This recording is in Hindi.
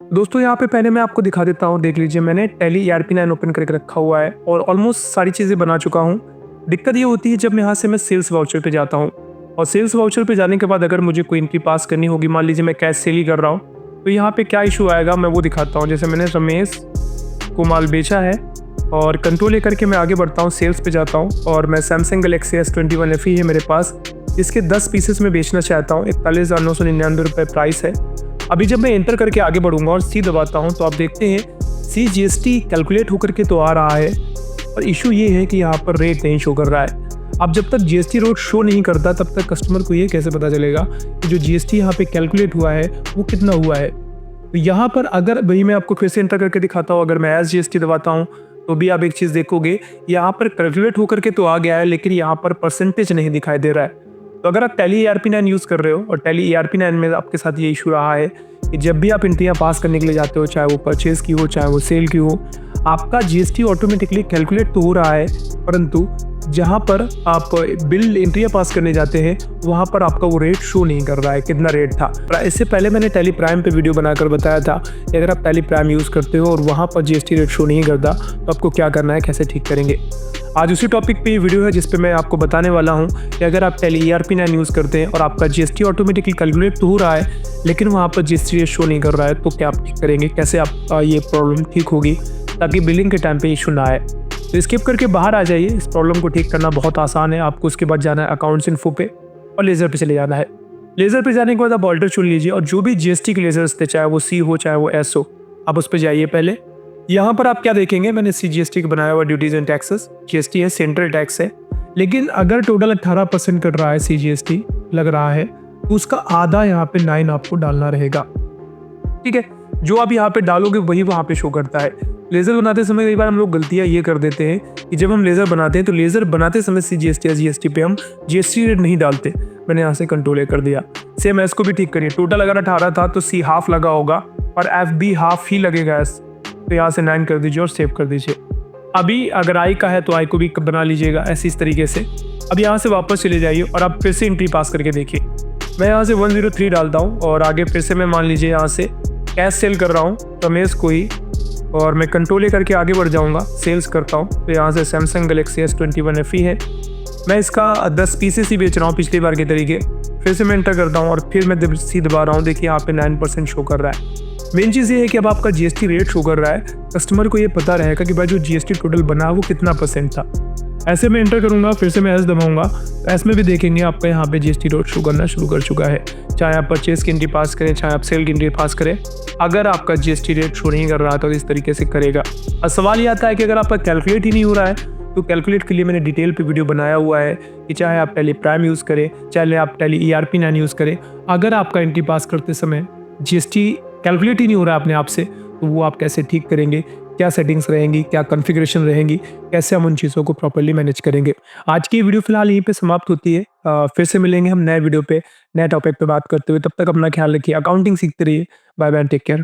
दोस्तों यहाँ पे पहले मैं आपको दिखा देता हूँ। देख लीजिए, मैंने टैली ERP9 ओपन करके रखा हुआ है और ऑलमोस्ट सारी चीज़ें बना चुका हूँ। दिक्कत ये होती है जब यहाँ से मैं सेल्स वाउचर पे जाता हूँ और सेल्स वाउचर पे जाने के बाद अगर मुझे कोई एंट्री पास करनी होगी, मान लीजिए मैं कैश सेल ही कर रहा हूँ, तो यहाँ पे क्या इशू आएगा मैं वो दिखाता हूँ। जैसे मैंने रमेश को माल बेचा है और कंट्रोल लेकर के मैं आगे बढ़ता हूँ, सेल्स पे जाता हूँ और मैं सैमसंग गैलेक्सी S21 FE है मेरे पास, इसके 10 पीसेस में बेचना चाहता हूँ। 41,999 रुपये प्राइस है। अभी जब मैं एंटर करके आगे बढ़ूंगा और सी दबाता हूं तो आप देखते हैं CGST कैलकुलेट होकर के तो आ रहा है, और इशू ये है कि यहाँ पर रेट नहीं शो कर रहा है। अब जब तक GST रेट शो नहीं करता तब तक कस्टमर को ये कैसे पता चलेगा कि जो GST यहाँ पे कैलकुलेट हुआ है वो कितना हुआ है। तो यहाँ पर अगर वही मैं आपको फिर से एंटर करके दिखाता हूँ, अगर मैं एज GST दबाता हूँ तो भी आप एक चीज़ देखोगे, यहाँ पर कैलकुलेट होकर के तो आ गया है लेकिन यहाँ पर परसेंटेज नहीं दिखाई दे रहा है। तो अगर आप टैली ERP9 यूज़ कर रहे हो और टैली ERP9 में आपके साथ ये इशू रहा है कि जब भी आप एंट्रियाँ पास करने के लिए जाते हो, चाहे वो परचेज़ की हो चाहे वो सेल की हो, आपका GST ऑटोमेटिकली कैलकुलेट तो हो रहा है, परंतु जहाँ पर आप बिल एंट्रियाँ पास करने जाते हैं वहाँ पर आपका वो रेट शो नहीं कर रहा है कितना रेट था। इससे पहले मैंने टैली प्राइम पे वीडियो बनाकर बताया था कि अगर आप टैली प्राइम यूज़ करते हो और वहाँ पर GST रेट शो नहीं करता तो आपको क्या करना है, कैसे ठीक करेंगे। आज उसी टॉपिक पे ये वीडियो है जिस पे मैं आपको बताने वाला हूँ कि अगर आप टैली ERP9 यूज़ करते हैं और आपका GST ऑटोमेटिकली कैलकुलेट तो हो रहा है लेकिन वहाँ पर GST रेट शो नहीं कर रहा है तो क्या आप ठीक करेंगे, कैसे आप ये प्रॉब्लम ठीक होगी ताकि बिलिंग के टाइम पे इशू ना आए। तो स्किप करके बाहर आ जाइए। इस प्रॉब्लम को ठीक करना बहुत आसान है। आपको उसके बाद जाना है अकाउंट्स इन्फो पे और लेज़र पे चले जाना है। लेज़र पे जाने के बाद आप ऑल्टर चुन लीजिए और जो भी GST के लेज़र्स थे, चाहे वो C हो चाहे वो S हो, आप उस पर जाइए। पहले यहाँ पर आप क्या देखेंगे, मैंने CGST का बनाया हुआ ड्यूटीज एंड टैक्सेस। GST है, सेंट्रल टैक्स है, लेकिन अगर टोटल 18% कट रहा है CGST लग रहा है तो उसका आधा यहाँ पे 9 आपको डालना रहेगा। ठीक है, जो आप यहाँ पे डालोगे वही वहाँ पे शो करता है। लेज़र बनाते समय कई बार हम लोग गलतियाँ ये कर देते हैं कि जब हम लेज़र बनाते हैं तो लेज़र बनाते समय CGST या GST पे हम GST रेट नहीं डालते। मैंने यहाँ से कंट्रोल कर दिया। सेम S को भी ठीक करिए। टोटल अगर 18 था तो C हाफ लगा होगा और FB हाफ ही लगेगा S, तो यहाँ से 9 कर दीजिए और सेव कर दीजिए। अभी अगर I का है तो I को भी बना लीजिएगा ऐसे इस तरीके से। अब यहाँ से वापस चले जाइए और आप फिर से एंट्री पास करके देखिए। मैं यहाँ से 103 डालता हूँ और आगे फिर से मैं मान लीजिए यहाँ से कैश सेल कर रहा हूँ रमेश को ही, और मैं कंट्रोल करके आगे बढ़ जाऊँगा, सेल्स करता हूँ। तो यहाँ से सैमसंग गैलेक्सी S21 FE है, मैं इसका 10 पीसेस ही बेच रहा हूँ पिछली बार के तरीके। फिर से मैं एंटर करता हूँ और फिर मैं सी दबा रहा हूँ। देखिए यहाँ पे 9% शो कर रहा है। मेन चीज़ ये है कि अब आपका GST रेट शो कर रहा है, कस्टमर को ये पता रहेगा कि भाई जो GST टोटल बना वो कितना परसेंट था। ऐसे में एंटर करूंगा, फिर से मैं S दबाऊंगा, S में भी देखेंगे आपका यहाँ पे GST रेट शो करना शुरू कर चुका है। चाहे आप परचेज की एंट्री पास करें चाहे आप सेल की एंट्री पास करें, अगर आपका GST रेट शो नहीं कर रहा तो इस तरीके से करेगा। अब सवाल ये आता है कि अगर आपका कैलकुलेट ही नहीं हो रहा है तो कैलकुलेट के लिए मैंने डिटेल पे वीडियो बनाया हुआ है कि चाहे आप टैली प्राइम यूज़ करें चाहे आप टैली ERP9 यूज़ करें, अगर आपका एंट्री पास करते समय GST कैलकुलेट ही नहीं हो रहा है अपने आप से तो वो आप कैसे ठीक करेंगे, क्या सेटिंग्स रहेंगी, क्या कॉन्फ़िगरेशन रहेंगी, कैसे हम उन चीज़ों को प्रॉपर्ली मैनेज करेंगे। आज की वीडियो फिलहाल यहीं पे समाप्त होती है। फिर से मिलेंगे हम नए वीडियो पे नए टॉपिक पे बात करते हुए। तब तक अपना ख्याल रखिए, अकाउंटिंग सीखते रहिए। Bye bye, take care.